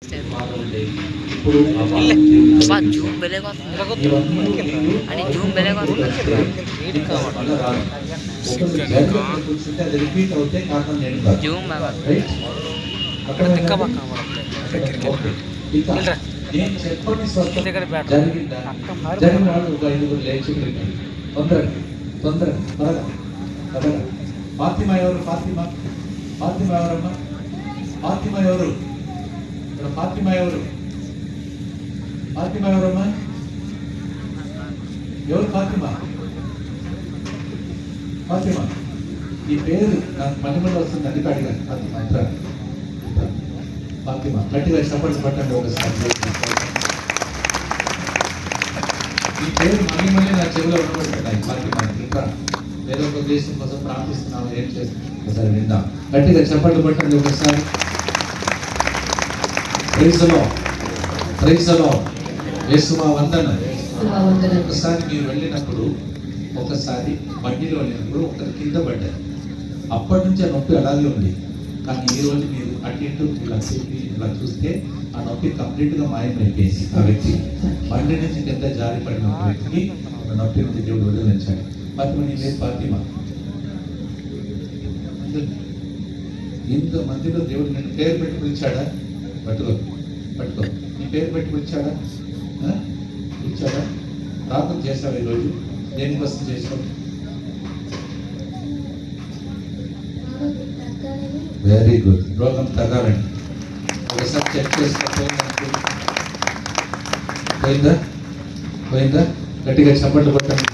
ఇప్పుడు జూమ్ ಬೆಲೆಗೆ అని జూమ్ ಬೆಲೆಗೆ అది రిపీట్ అవుతే కారణం నేను కాదు. జూమ్ నేను చెప్పని స్వస్థత జరిగిందా? జరిగిన వాళ్ళు ఒక 5 లేచి తొందరగా తొందరగా త్వరగా త్వరగా. ఫాతిమా ఎవరు? ఫాతిమా ఫాతిమా ఎవరమ్మా? ఫాతిమా ఎవరు? ఇక్కడ ఫాతిమా ఎవరు? ఫాతిమా ఎవరమ్మా? ఎవరు ఫాతిమా? ఫాతిమా ఈ పేరు నాకు పనిమల్లో వస్తుంది. అందుకే అడిగాను. ఫాతిమా ఇట్లా ఫాతిమా గట్టిగా సపోర్ట్ పట్టండి ఒకసారి. ఈ పేరు మళ్ళీ నా చెవిలో ఉండబడుతున్నాయి. ఫాతిమా ఇంకా ఏదో ఒక దేశం కోసం ప్రార్థిస్తున్నావు, ఏం చేస్తున్నావు ఒకసారి విందాం. గట్టిగా చప్పట్లు పట్టండి ఒకసారి. Praise the lord, praise the lord. యేసువా వందన. ఒకసారి మీరు వెళ్ళినప్పుడు, ఒకసారి బండిలో వెళ్ళినప్పుడు ఒకరి కింద పడ్డారు. అప్పటి నుంచి ఆ నొప్పి అలాగే ఉంది. కానీ ఈ రోజు మీరు అటు ఇటు ఇలా చెప్పి ఇలా చూస్తే ఆ నొప్పి కంప్లీట్గా మాయమైపోయింది. ఆ వ్యక్తి బండి నుంచి కింద జారి పడిన ఒక వ్యక్తికి ఆ నొప్పి నుంచి దేవుడు వదిలించాడు. ఫాతిమా నీ పేరు ఫాతిమా. ఇంత మందిలో దేవుడు నేను పేరు పెట్టి పిలిచాడా? పట్టుకో పట్టుకో. నీ పేరు పెట్టి పిలిచాడా? పిలిచాడా? ప్రార్థన చేశావు ఈరోజు? దేనికోసం చేసావు? Very good. రోగం తగ్గాలండి. ఒకసారి చెక్ చేసుకోపోయిందంటే పోయిందా? పోయిందా? గట్టిగా చప్పట్లు కొట్టండి.